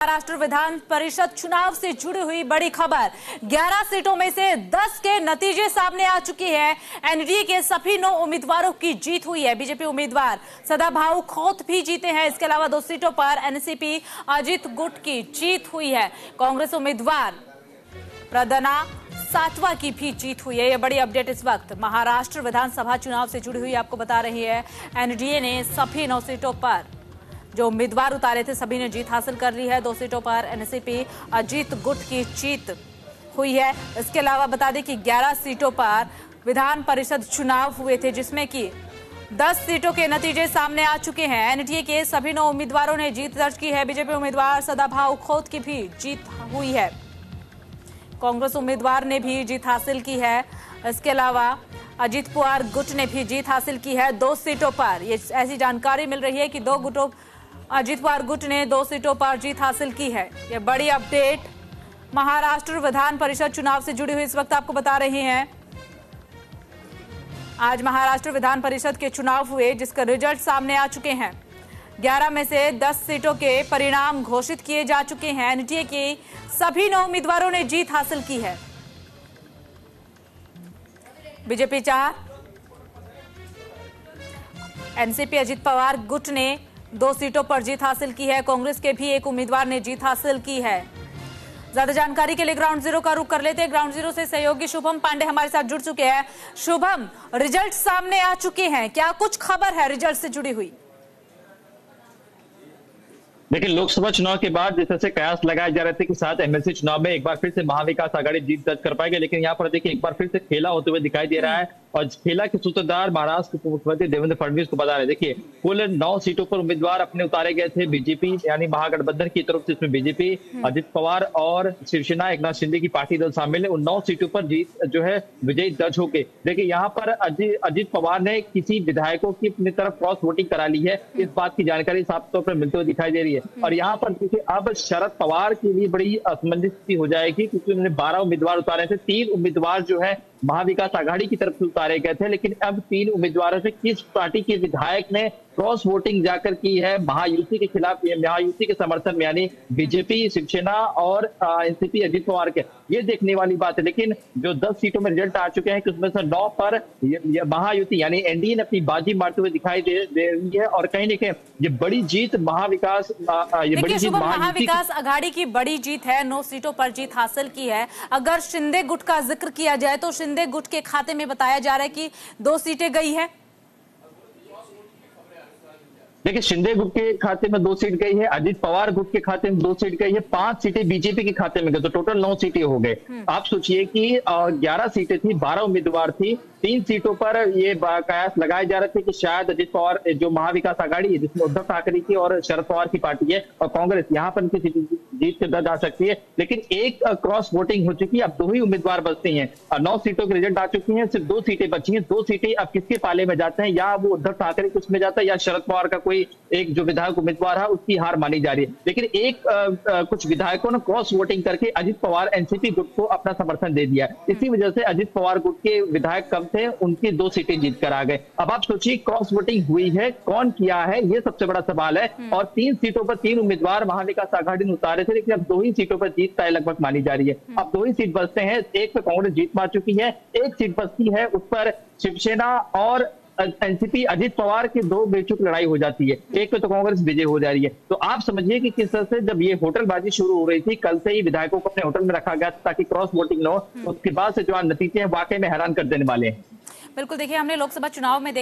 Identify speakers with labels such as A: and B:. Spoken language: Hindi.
A: महाराष्ट्र विधान परिषद चुनाव से जुड़ी हुई बड़ी खबर। 11 सीटों में से 10 के नतीजे सामने आ चुके हैं। एनडीए के सभी 9 उम्मीदवारों की जीत हुई है। बीजेपी उम्मीदवार सदाभाऊ खोत भी जीते हैं। इसके अलावा 2 सीटों पर एनसीपी अजित गुट की जीत हुई है। कांग्रेस उम्मीदवार प्रदना साटवा की भी जीत हुई है। यह बड़ी अपडेट इस वक्त महाराष्ट्र विधानसभा चुनाव से जुड़ी हुई आपको बता रही है। एनडीए ने सभी 9 सीटों पर जो उम्मीदवार उतारे थे सभी ने जीत हासिल कर ली है। 2 सीटों पर एनसीपी अजित गुट की जीत हुई है। इसके अलावा बता दें कि 11 सीटों पर विधान परिषद चुनाव हुए थे, जिसमें कि 10 सीटों के नतीजे सामने आ चुके हैं। एनडीए के सभी 9 उम्मीदवारों ने जीत दर्ज की है। बीजेपी उम्मीदवार सदाभाऊ खोत की भी जीत हुई है। कांग्रेस उम्मीदवार ने भी जीत हासिल की है। इसके अलावा अजित पवार गुट ने भी जीत हासिल की है 2 सीटों पर। ये ऐसी जानकारी मिल रही है कि 2 गुटों अजित पवार गुट ने 2 सीटों पर जीत हासिल की है। यह बड़ी अपडेट महाराष्ट्र विधान परिषद चुनाव से जुड़ी हुई इस वक्त आपको बता रहे हैं। आज महाराष्ट्र विधान परिषद के चुनाव हुए, जिसका रिजल्ट सामने आ चुके हैं। 11 में से 10 सीटों के परिणाम घोषित किए जा चुके हैं। एनडीए के सभी 9 उम्मीदवारों ने जीत हासिल की है। बीजेपी 4, एनसीपी अजित पवार गुट ने 2 सीटों पर जीत हासिल की है। कांग्रेस के भी एक उम्मीदवार ने जीत हासिल की है। ज्यादा जानकारी के लिए ग्राउंड जीरो का रुख कर लेते हैं। ग्राउंड जीरो से सहयोगी शुभम पांडे हमारे साथ जुड़ चुके हैं। शुभम, रिजल्ट सामने आ चुके हैं, क्या कुछ खबर है रिजल्ट से जुड़ी हुई?
B: देखिए, लोकसभा चुनाव के बाद जिस तरह से कयास लगाए जा रहे थे कि साथ एमएलसी चुनाव में एक बार फिर से महाविकास आघाड़ी जीत दर्ज कर पाएगी, लेकिन यहाँ पर देखिए एक बार फिर से खेला होते हुए दिखाई दे रहा है। और खेला के सूत्रधार महाराष्ट्र के मुख्यमंत्री देवेंद्र फडणवीस को बता रहे। देखिए, कुल 9 सीटों पर उम्मीदवार अपने उतारे गए थे। बीजेपी यानी महागठबंधन की तरफ से इसमें बीजेपी, अजित पवार और शिवसेना एकनाथ शिंदे की पार्टी दल शामिल है। उन 9 सीटों पर जीत जो है विजयी दर्ज हो गए। देखिए, यहाँ पर अजित पवार ने किसी विधायकों की अपनी तरफ क्रॉस वोटिंग करा ली है। इस बात की जानकारी साफ तौर पर मिलते हुए दिखाई दे रही है। और यहाँ पर देखिए अब शरद पवार के लिए बड़ी असमंजस स्थिति हो जाएगी, क्योंकि उन्होंने 12 उम्मीदवार उतारे थे। 3 उम्मीदवार जो है महाविकास आघाड़ी की तरफ से उतारे गए थे, लेकिन अब 3 उम्मीदवारों से किस पार्टी के विधायक ने क्रॉस वोटिंग जाकर की है महायुति के खिलाफ, महायुति के समर्थन में, यानी बीजेपी, शिवसेना और एनसीपी अजित पवार के, ये देखने वाली बात है। लेकिन जो 10 सीटों में रिजल्ट आ चुके हैं कि उसमें से 9 पर महायुति यानी एनडीए ने अपनी बाजी मारते हुए दिखाई दे रही है। और कहीं ना कहीं ये बड़ी जीत महाविकास
A: महाविकास आघाड़ी की बड़ी जीत है। 9 सीटों पर जीत हासिल की है। अगर शिंदे गुट का जिक्र किया जाए तो शिंदे गुट के खाते में बताया जा रहा है कि 2 सीटें गई है।
B: देखिए, शिंदे गुट के खाते में 2 सीट गई है, अजित पवार गुट के खाते में 2 सीट गई है, 5 सीटें बीजेपी के खाते में गई, तो टोटल 9 सीटें हो गए। आप सोचिए कि 11 सीटें थी, 12 उम्मीदवार थी। 3 सीटों पर ये कयास लगाए जा रहे थे कि शायद अजित पवार जो महाविकास आघाड़ी है, जिसमें उद्धव ठाकरे की और शरद पवार की पार्टी है और कांग्रेस, यहाँ पर इनकी जीत के दर्ज आ सकती है। लेकिन एक क्रॉस वोटिंग हो चुकी है, अब 2 ही उम्मीदवार बचते हैं। 9 सीटों के रिजल्ट आ चुकी हैं, सिर्फ 2 सीटें बची हैं। 2 सीटें अब किसके पाले में जाते हैं, या वो उद्धव ठाकरे के उसमें जाता है, या शरद पवार का कोई एक जो विधायक उम्मीदवार है उसकी हार मानी जा रही है। लेकिन कुछ विधायकों ने क्रॉस वोटिंग करके अजित पवार एनसीपी गुट को अपना समर्थन दे दिया। इसी वजह से अजित पवार गुट के विधायक कम थे, उनकी 2 सीटें जीत कर आ गए। अब आप सोचिए क्रॉस वोटिंग हुई है, कौन किया है, ये सबसे बड़ा सवाल है। और 3 सीटों पर 3 उम्मीदवार महाविकास आघाड़ी ने उतारे थे, लेकिन अब 2 ही सीटों पर जीत तय लगभग मानी जा रही है। अब 2 ही सीट बचते हैं। एक पे कांग्रेस जीत मार चुकी है, एक सीट बचती है, उस पर शिवसेना और एनसीपी अजित पवार के 2 बेचुक लड़ाई हो जाती है। एक पे तो कांग्रेस विजय हो जा रही है। तो आप समझिए कि किस तरह से जब ये होटलबाजी शुरू हो रही थी, कल से ही विधायकों को अपने होटल में रखा गया ताकि क्रॉस वोटिंग न हो, उसके बाद से जो नतीजे हैं वाकई में हैरान कर देने वाले हैं।
A: बिल्कुल, देखिए हमने लोकसभा चुनाव में देखा